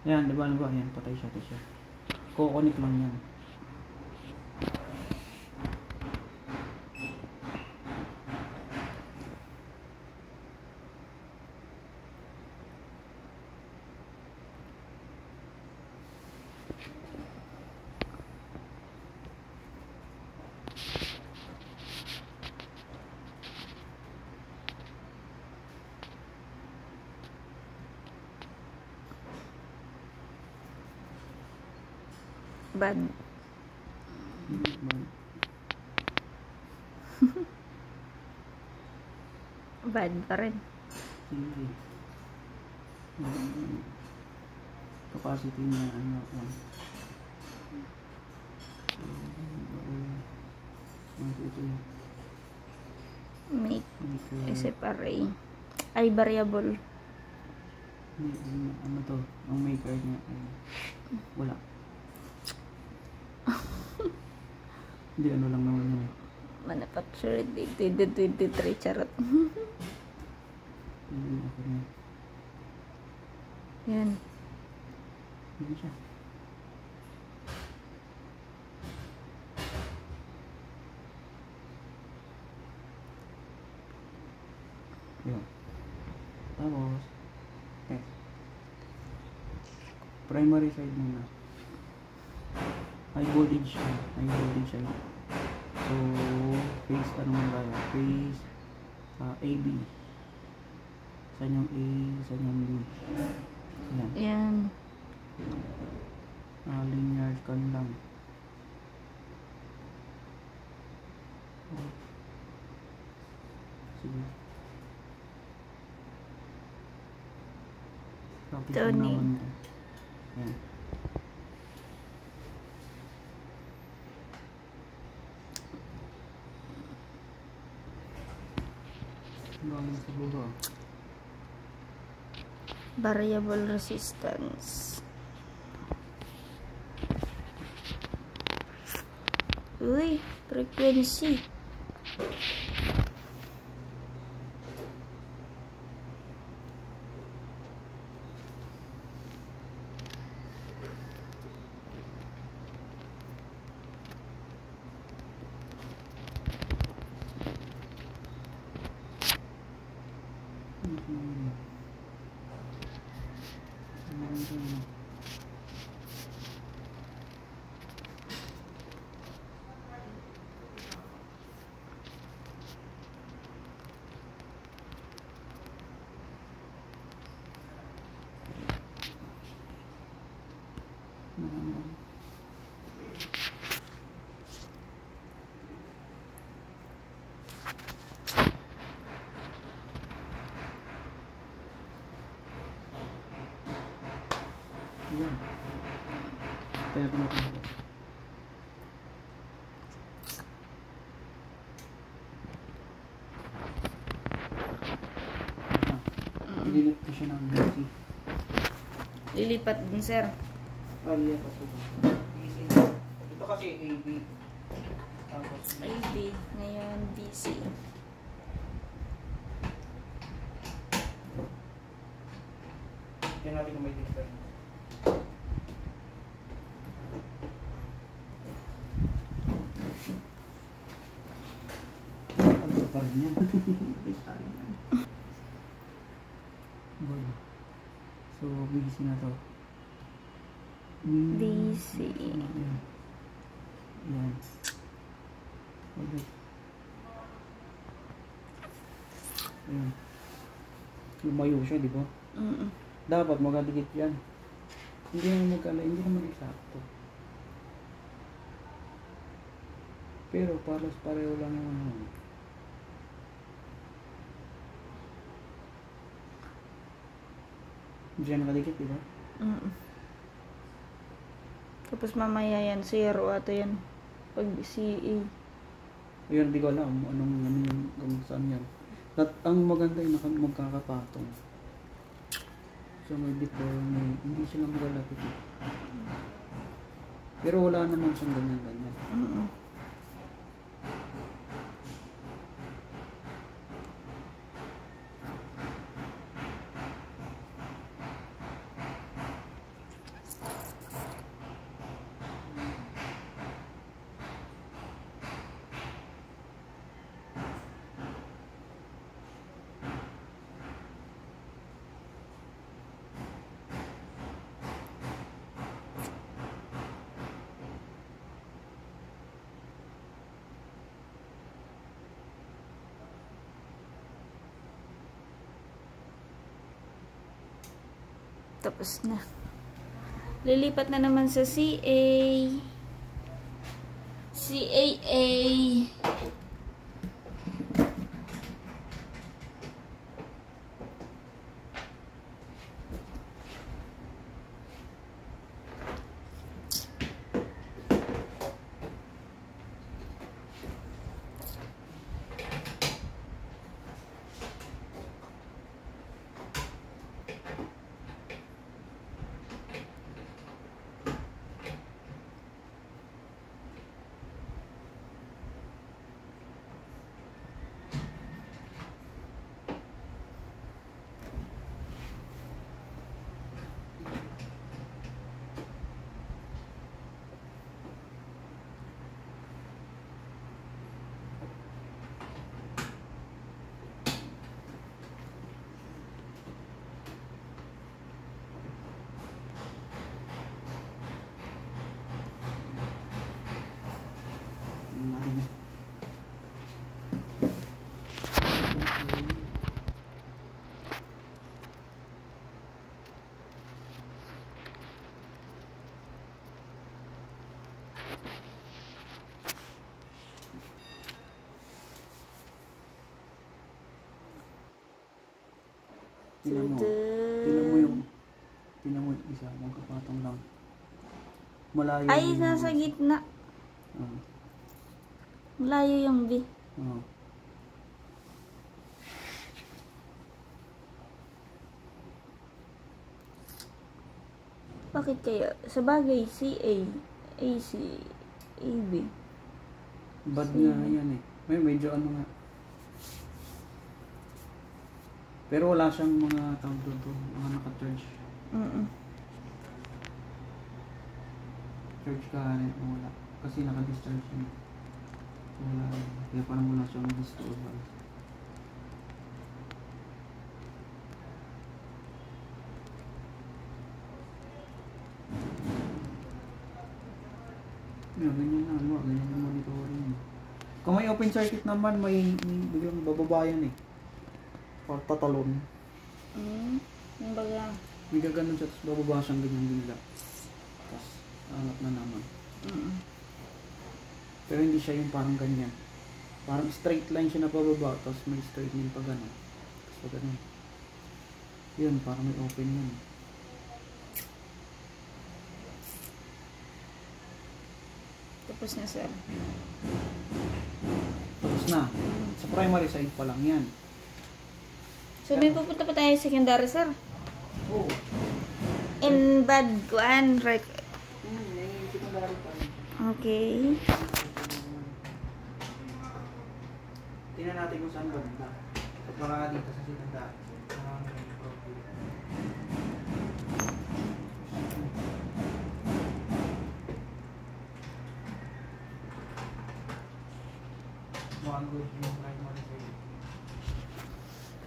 Yan, diba, ano ba? Yan, patay siya, Kukunik lang yan. Bad. Bad pa rin. Sige. Capacity niya, ano, Make SFRA. Ay, variable. Ano to? Ang maker niya ay wala. Hindi, ano lang naman yun. Manufactured date 2023, charot. Hindi ako na. Yan. Hindi siya. Yun. Tapos, primary side muna. High voltage siya. So, phase, ano man tayo? Phase, AB. Saan yung A, saan yung B? Yan. Yan. Linear scan lang. Sige. Tuning. Yan. Variable resistance. Uy, frequency. Yan. Kaya ko natin. Lilipat ko siya ng DC. Lilipat din, sir. Lilipat ko siya. DC. Ito kasi AB. Tapos AB. Ngayon, DC. yan natin kung may difference. Pa rin yan. So, busy na to. DC. Yan. Yan. Okay. Yan. Lumayo siya, di ba? Dapat magkadikit yan. Hindi naman eksakto. Pero pareho lang yung ano. Hindi siya nakadikit, di ba? Tapos mamaya yan, zero ato yan. Pag CA. Ayun, hindi ko alam ano yung kung saan yan. Ang maganda yung magkakapatong. So may before, hindi sila magalapit. Pero wala naman siyang ganyan. Tapos na. Lilipat na naman sa CA. CAA. Tingnan mo yung isa, magkapatong lang. Malayo Ay, yung- nasa gitna. Ah, Malayo yung B. ah. Bakit kaya? Sa bagay, CA, AC, AB. Bad nga yan eh. Medyo ano nga. Pero wala siyang mga tawag doon, mga naka-charge. Charge ka rin, wala. Kasi naka-discharge yun. Wala. Kaya parang wala siyang discharge. Yan, ganyan na, ano, ganyan yung monitoring. Kung may open circuit naman, may biglang bababayan eh. Or tatalon. Yung baga. May gaganon siya, tapos bababa siyang ganyan bigla. Tapos, angat na naman. Pero hindi siya yung parang ganyan. Parang straight line siya na pababa, tapos may straight line pa gano'n. Tapos pa gano'n. Yun, parang may open yun. Tapos na, sir. Tapos na. Sa primary side pa lang yan. So, may pupunta pa tayo sa secondary, sir. Oo. In bad kuan, right? May secondary pa rin. Okay. Tingnan natin kung saan banda. At baka dito sa secondary.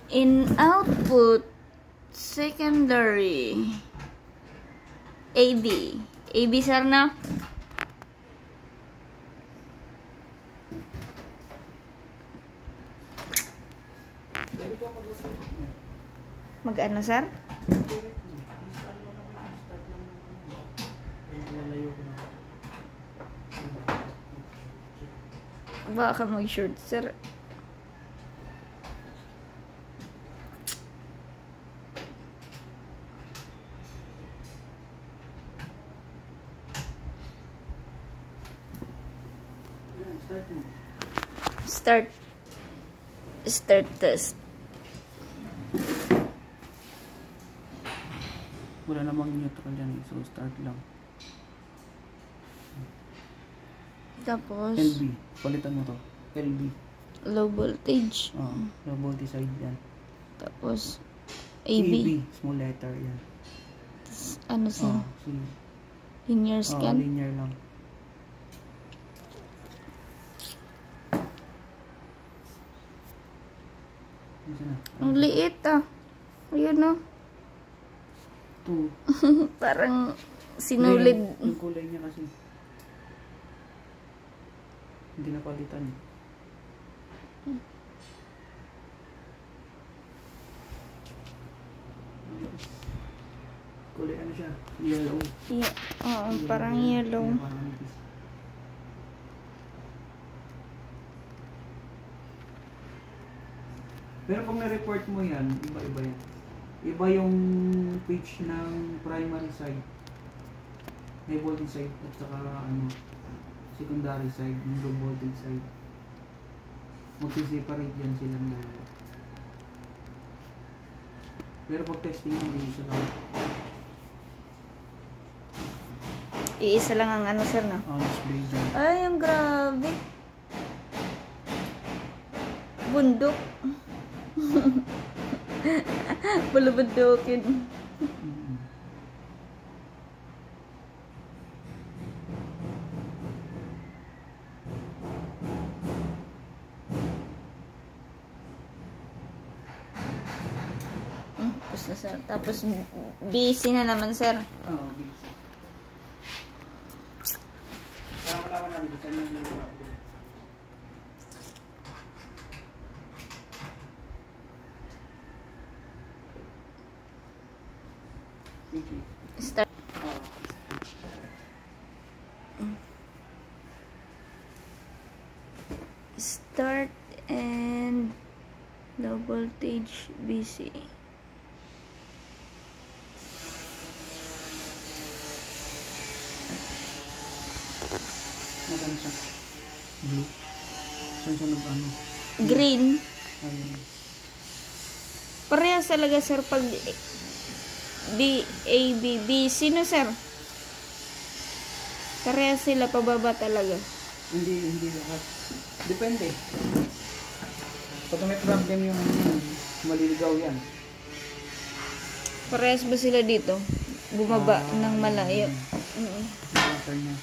In output, secondary, AB. AB, sir, na? Mag-ano, sir? Baka mag-short, sir. Start test. Wala namang neutral yan eh. So start lang. Tapos, LB. Palitan mo to. LB. low voltage. Low voltage side yan. Tapos, AB. AB. Small letter yan. Ano, sir? C. Linear scan. Linear lang. Ang liit, ah. Ayun, no? 2. Parang sinulid. Yung kulay niya kasi. Hindi napalitan. kulay ano siya? Yellow. Yeah. Oo, parang yellow. Yeah, parang nipis. Pero pag na-report mo yan, iba-iba yan. Iba yung page ng primary side, high voltage side, at saka ano, secondary side, yung low voltage side. Magsiseparate yan sila ng pero pag testing mo, hindi siya lang. Iisa lang ang ano, sir, no? Display dyan. Ay, ang grabe. Bundok. Bulubundukin. Tapos na, sir. Tapos, busy na naman, sir. Oo, busy. Kaya malaman namin kung saan yung problem. Sige. Start. Oo. Start and low voltage busy. Maganda siya. Blue. Saan siya nag-ano? Green. Ayun. Parehas talaga, sir, pag B, A, B, B. Sino, sir? Parehas sila pababa talaga. Hindi lahat. Depende. Pag may problem yung maliligaw yan. Parehas ba sila dito? Bumaba ng malayo. Water niya.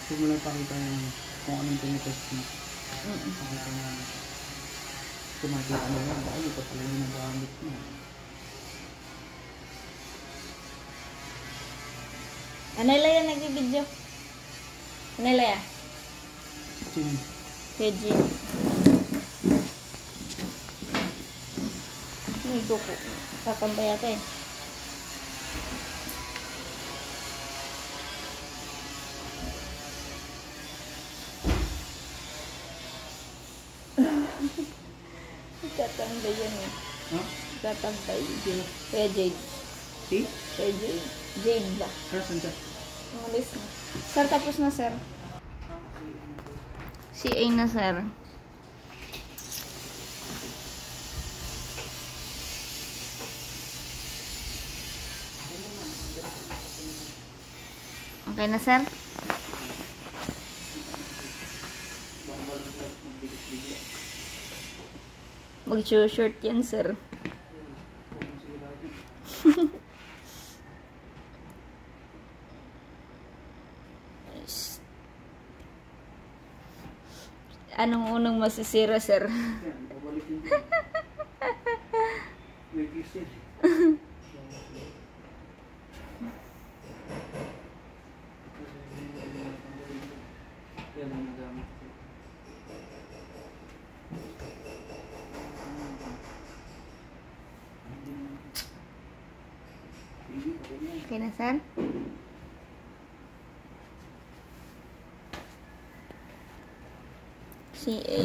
Huwag mo lang pakita yung kung anong tinitest mo. Pakita mo lang. Tumakita mo lang. Baka ito pala yung nagamit mo. Anilaya nag-video. Anilaya. Sino? KG. May duko. Kakambay ata eh. Tatambay yan eh. Ha? Tatambay. Sino? Kaya Jade. Si? Kaya Jade. Jade ba? Saan siya? Umalis na. Sir, tapos na, sir. Si A na, sir. Okay na, sir? Mag-short yan, sir. Anong unang masisira, sir? Yan, babalikin ko. May kiss yan. Yan ang nagamit ko. Okay na, sir? Si A.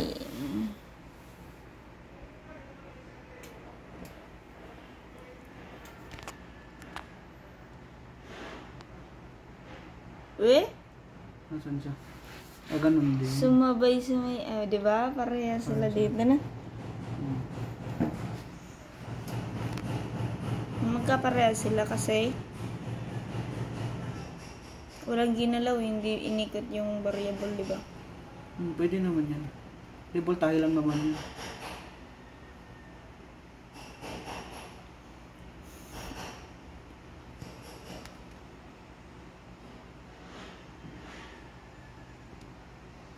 Eh? Nasaan siya? Ganun din. Sumabay. Di ba? Pareha sila dito na. Magkapareha sila kasi walang ginalaw, hindi inikot yung variable, di ba? Pwede naman yan. Label tayo lang naman yun.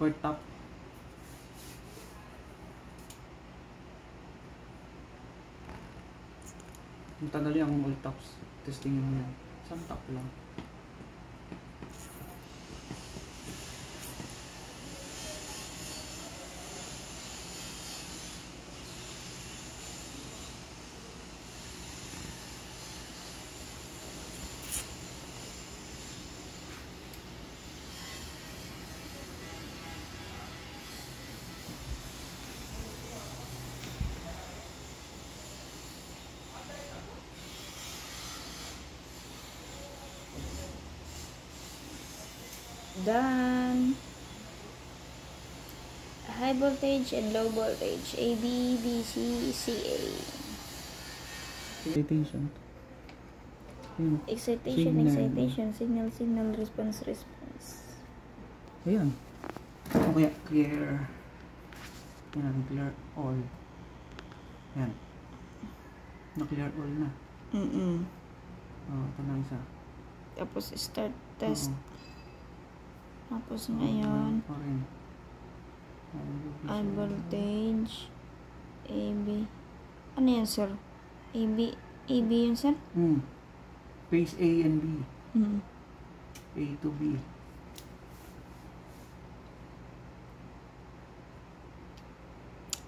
or top. Yung tagal yung all tops. Testingin mo yan. Isang top lang. Done. High voltage and low voltage. A, B, B, C, C, A. Excitation. Yun. Excitation, Signal. excitation. Signal, signal, response, response. Ayan. O kaya clear. Yan, clear all. Yan. Na-clear all na. Ito na isa. Tapos start test. Oo. Tapos ngayon, Okay. high voltage. A, B. Ano yan, sir? A, B. A, B yun, sir? Phase A and B. A to B.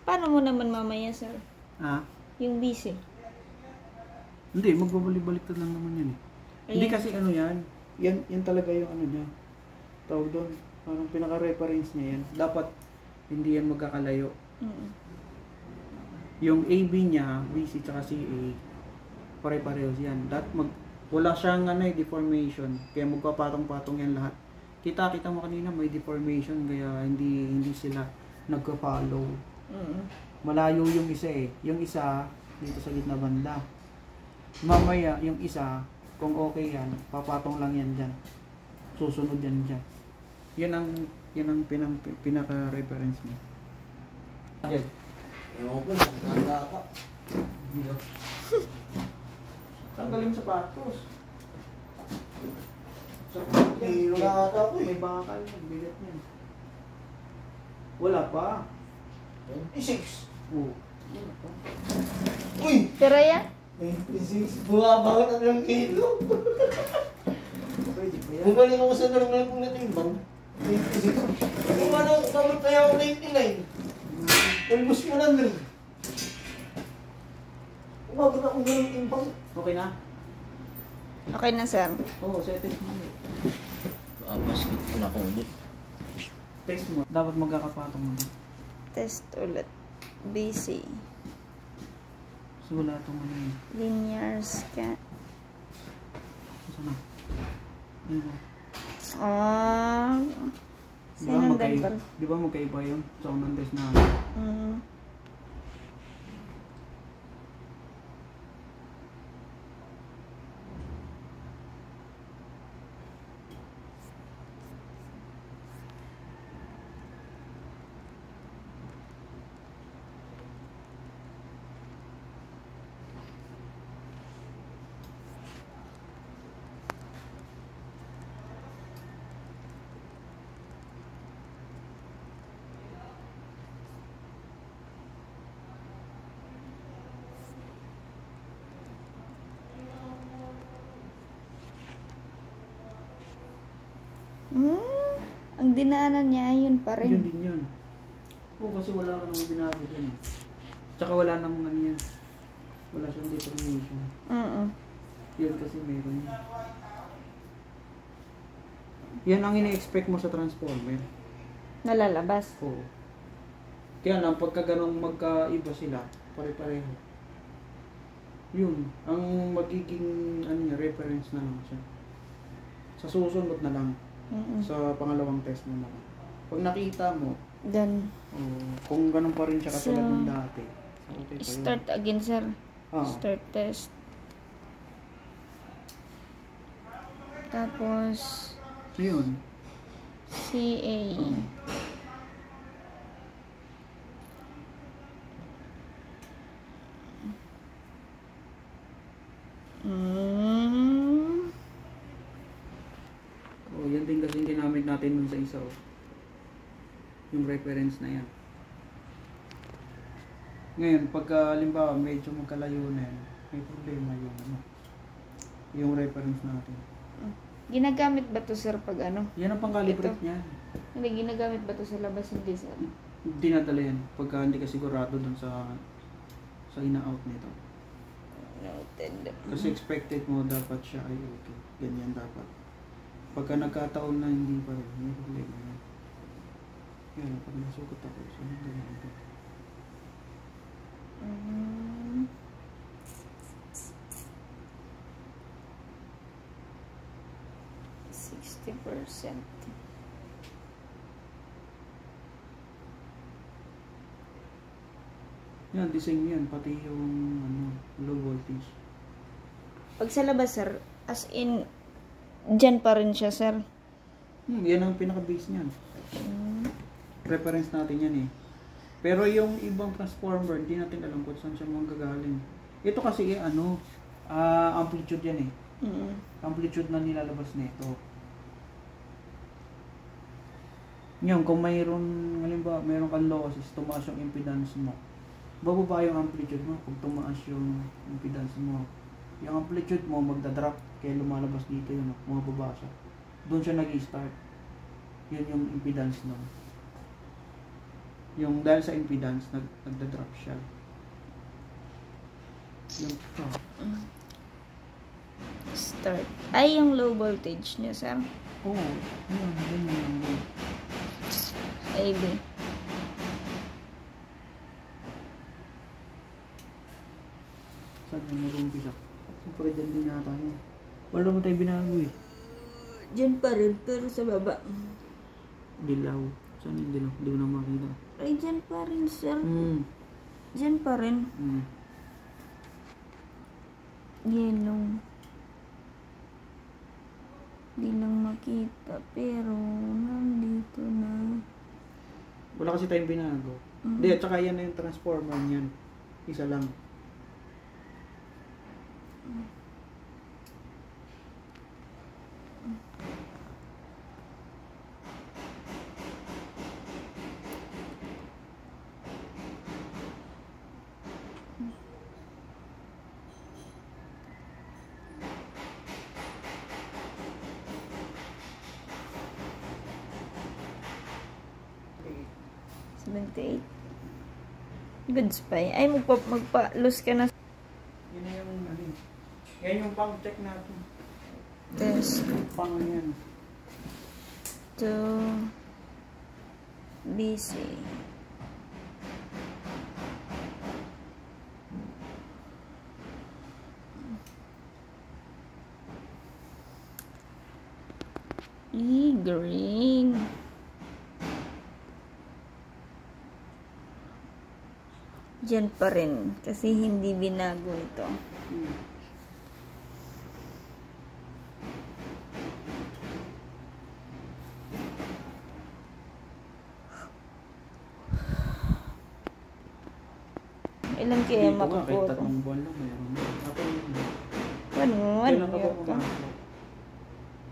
Paano mo naman mamaya, sir? Ah? Yung BC. Hindi, magbabalik-baliktad lang naman yan eh. Hindi Ayan. kasi ano yan. Yan talaga yung ano niya. Tawag doon. Parang pinaka-reference niya yan. Dapat hindi yan magkakalayo. Yung AB niya, BC tsaka CA, pare-parehos yan. Wala siyang deformation. Kaya magpapatong-patong yan lahat. Kita mo kanina may deformation kaya hindi sila nagka-follow. Malayo yung isa eh. Yung isa dito sa gitna banda. Mamaya yung isa, kung okay yan, papatong lang yan dyan. Susunod yan dyan. Yan ang pinaka-reference niya. Yan. Ewan ko, nagkanda ka. Tanggalin yung sapatos. Hero na ata ako eh. May bakal yan, bigat yan. Wala pa. 26. Oo. Wala pa. Uy! Pero yan? 26. Bumabangon ang kilo. Pwede ba yan? Bumalik ako sa normal kong natimbang. 26. Kung ano, kamot na ako 99. Almost 100. Umabot akong ganun timbang. Okay na? Okay na, sir. Oo, setting mo. Basket ko na ako ulit. Test mo. Dapat magkakapatong mo. Test ulit. BC. So wala itong ano yun. Linear scan. Saan na? Ano? Sinundan pa. Di ba magkaiba yun? Sa unang test na Ang dinaanan niya, yun pa yun rin. din yun. Oo, kasi wala ka namang binago dyan eh. Tsaka wala namang ano yan. Wala siyang determination. Yun kasi meron yun. Yan ang ine-expect mo sa transformer. Nalalabas. Oo. Kaya lang, pagka ganong magkaiba sila, pare-pareho. Yun, ang magiging reference na lang siya. Sa susunod na lang, sa pangalawang test mo na lang. Pag nakita mo, Then, kung ganun pa rin siya katulad So, ng dati, okay pa yun. start again, sir. Ah. Start test. Tapos, Yun. CA. Yan din kasi ginamit natin dun sa isa. Yung reference na yan. Ngayon, pagka halimbawa medyo magkalayo na yan, may problema yung yung reference natin. Ginagamit ba to sir pag ano? Yan ang pang-calibrate Ito. niya. Hindi, ginagamit ba to sa labas? Hindi sir. Dinadala yan pagka hindi ka sigurado dun sa ina-out nito. Noted. Kasi expected mo dapat siya ay okay. Ganyan dapat. Pagka nagkataon na hindi pa rin, may problema yan. Yan, pag nasugot ako, so ganyan ito. Mm. %. Yan, design yan, pati yung low voltage. Pag sa labas sir, as in, dyan pa rin siya sir. Yan ang pinaka-base niyan. Mm. Reference natin yan eh. Pero yung ibang transformer, hindi natin alam kung saan siya manggagaling. Ito kasi amplitude yan eh. Mm. Amplitude na nilalabas nito. Ngayon, kung mayroon, halimbawa, mayroon kang losses, tumaas yung impedance mo. Bababa yung amplitude mo pag tumaas yung impedance mo. Yung amplitude mo magdadrop, kaya lumalabas dito yun, bumababa siya. Doon siya nag-i-start. Yun yung impedance nun. Yung dahil sa impedance, nagda-drop siya. Yung ito. Start. Ay, yung low voltage niya sir. Oo, yun, ganyan yung AB. saan yung mag-umpisa. Siyempre dyan din yata yun. Wala naman tayo binago eh. Dyan pa rin, pero sa baba. Dilaw. Saan yung dilaw? Hindi ko na makita. Ay, dyan pa rin sir. Hmm. Dyan pa rin. Hmm. Yellow. Di lang makita, pero nandito na. Wala kasi tayong binago. Mm. Hindi, at saka yan na yung transformer niyan. Isa lang. Okay. 78. Goods pa eh. Ay, magpa-lose ka na. Yun na yung yan yung pang check natin. Test. Pang yan. To BC. Green. Diyan pa rin kasi hindi binago ito. Hmm. Ilan kaya Dito nga, kahit makukuha? 3 buwan lang mayroon. Ako yun. One Kailan ka ba year ka. pumasok?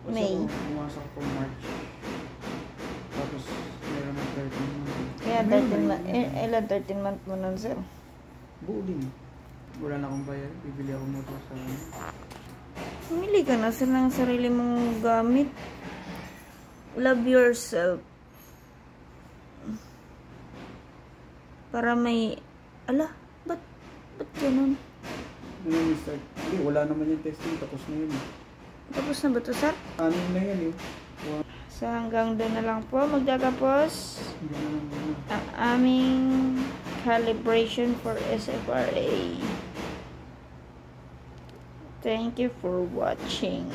Kasi May. ako pumasok ko March. Tapos meron ng 13 months. Kaya Meron 13 na month, yun. ilan 13 month mo nun, sir? Buo din. Wala na akong bayar. Bibili ako motor sa Pumili ka na sir ng sarili mong gamit. Love yourself. Para may, ba't ganun? Ngayon start. Hindi, wala naman yung testing. Tapos na yun. Tapos na ba ito, sir? Ano na yan eh. So hanggang doon na lang po magtatapos Hindi na lang ganun. ang aming calibration for SFRA. Thank you for watching.